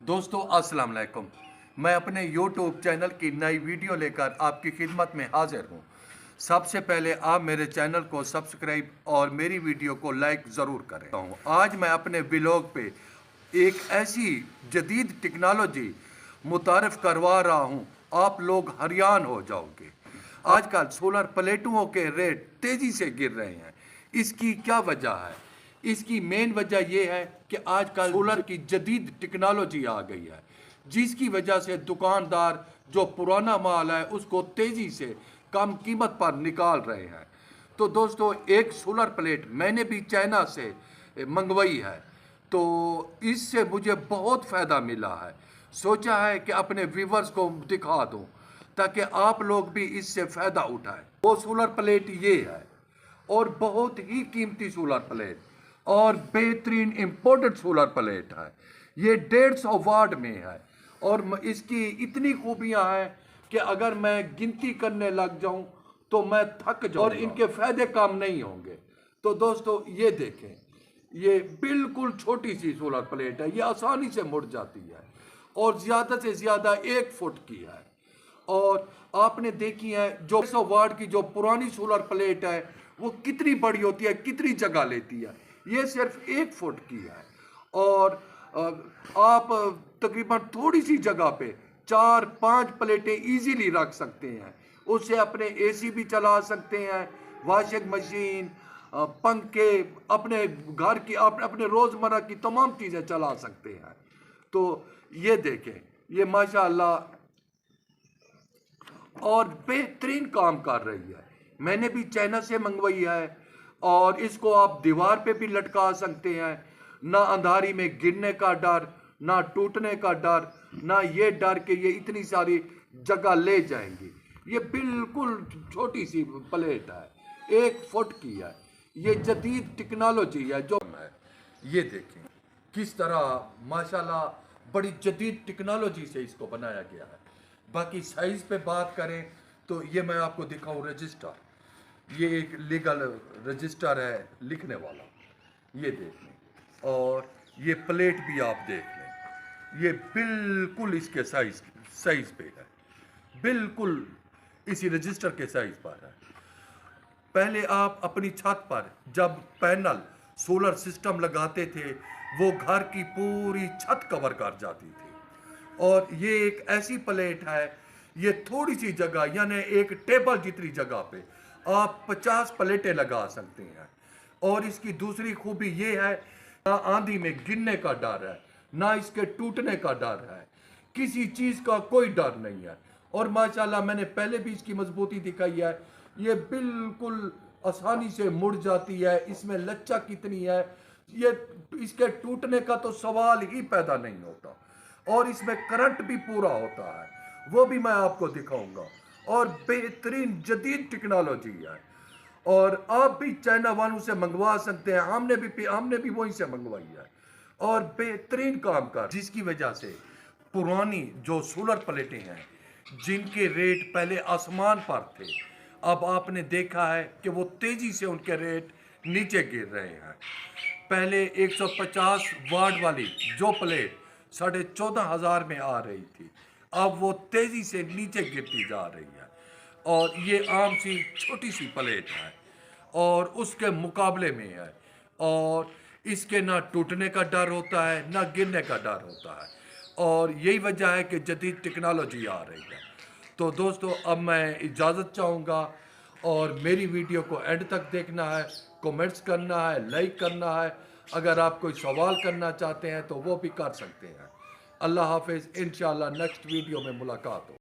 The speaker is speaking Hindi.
दोस्तों अस्सलाम वालेकुम। मैं अपने YouTube चैनल की नई वीडियो लेकर आपकी खिदमत में हाजिर हूँ। सबसे पहले आप मेरे चैनल को सब्सक्राइब और मेरी वीडियो को लाइक ज़रूर करें। आज मैं अपने व्लॉग पे एक ऐसी जदीद टेक्नोलॉजी मुतारफ़ करवा रहा हूँ, आप लोग हैरान हो जाओगे। आजकल सोलर प्लेटों के रेट तेज़ी से गिर रहे हैं। इसकी क्या वजह है? इसकी मेन वजह यह है कि आजकल सोलर की जदीद टेक्नोलॉजी आ गई है, जिसकी वजह से दुकानदार जो पुराना माल है उसको तेज़ी से कम कीमत पर निकाल रहे हैं। तो दोस्तों, एक सोलर प्लेट मैंने भी चाइना से मंगवाई है, तो इससे मुझे बहुत फ़ायदा मिला है। सोचा है कि अपने व्यूवर्स को दिखा दूं ताकि आप लोग भी इससे फ़ायदा उठाएं। वो सोलर प्लेट ये है और बहुत ही कीमती सोलर प्लेट और बेहतरीन इम्पोर्टेड सोलर प्लेट है। ये 150 वाट में है और इसकी इतनी खूबियां हैं कि अगर मैं गिनती करने लग जाऊं तो मैं थक जाऊं और इनके फायदे कम नहीं होंगे। तो दोस्तों, ये देखें, ये बिल्कुल छोटी सी सोलर प्लेट है, ये आसानी से मुड़ जाती है और ज़्यादा से ज़्यादा 1 फुट की है। और आपने देखी है जो 100 वाट की जो पुरानी सोलर प्लेट है वो कितनी बड़ी होती है, कितनी जगह लेती है। ये सिर्फ 1 फुट की है और आप तकरीबन थोड़ी सी जगह पे 4-5 प्लेटें इजीली रख सकते हैं। उससे अपने एसी भी चला सकते हैं, वॉशिंग मशीन, पंखे, अपने घर की अपने रोज़मर्रा की तमाम चीज़ें चला सकते हैं। तो ये देखें, ये माशाअल्लाह और बेहतरीन काम कर रही है। मैंने भी चाइना से मंगवाई है और इसको आप दीवार पे भी लटका सकते हैं। ना अंधारी में गिरने का डर, ना टूटने का डर, ना ये डर कि ये इतनी सारी जगह ले जाएंगी। ये बिल्कुल छोटी सी प्लेट है, 1 फुट की है। ये जदीद टेक्नोलॉजी है जो है। ये देखें किस तरह माशाल्लाह बड़ी जदीद टेक्नोलॉजी से इसको बनाया गया है। बाकी साइज़ पे बात करें तो ये मैं आपको दिखाऊं रजिस्टर, ये एक लीगल रजिस्टर है लिखने वाला, ये देख लें। और ये प्लेट भी आप देख लें, ये बिल्कुल इसके साइज़ पे है, बिल्कुल इसी रजिस्टर के साइज़ पर है। पहले आप अपनी छत पर जब पैनल सोलर सिस्टम लगाते थे वो घर की पूरी छत कवर कर जाती थी। और ये एक ऐसी प्लेट है, ये थोड़ी सी जगह यानी एक टेबल जितनी जगह पे आप 50 प्लेटें लगा सकते हैं। और इसकी दूसरी खूबी ये है, ना आंधी में गिरने का डर है, ना इसके टूटने का डर है, किसी चीज़ का कोई डर नहीं है। और माशाल्लाह मैंने पहले भी इसकी मजबूती दिखाई है, ये बिल्कुल आसानी से मुड़ जाती है। इसमें लचक कितनी है, ये इसके टूटने का तो सवाल ही पैदा नहीं होता। और इसमें करंट भी पूरा होता है, वो भी मैं आपको दिखाऊंगा। और बेहतरीन जदीद टेक्नोलॉजी है और आप भी चाइना वालों से मंगवा सकते हैं। हमने भी वहीं से मंगवाई है और बेहतरीन काम कर, जिसकी वजह से पुरानी जो सोलर प्लेटें हैं जिनके रेट पहले आसमान पर थे, अब आपने देखा है कि वो तेज़ी से उनके रेट नीचे गिर रहे हैं। पहले 150 वाट वाली जो प्लेट 14,500 में आ रही थी, अब वो तेज़ी से नीचे गिरती जा रही है। और ये आम सी छोटी सी प्लेट है और उसके मुकाबले में है और इसके ना टूटने का डर होता है ना गिरने का डर होता है। और यही वजह है कि जदीद टेक्नोलॉजी आ रही है। तो दोस्तों, अब मैं इजाज़त चाहूँगा और मेरी वीडियो को एंड तक देखना है, कमेंट्स करना है, लाइक करना है। अगर आप कोई सवाल करना चाहते हैं तो वो भी कर सकते हैं। अल्लाह हाफिज़, इंशाअल्लाह नेक्स्ट वीडियो में मुलाकात हो।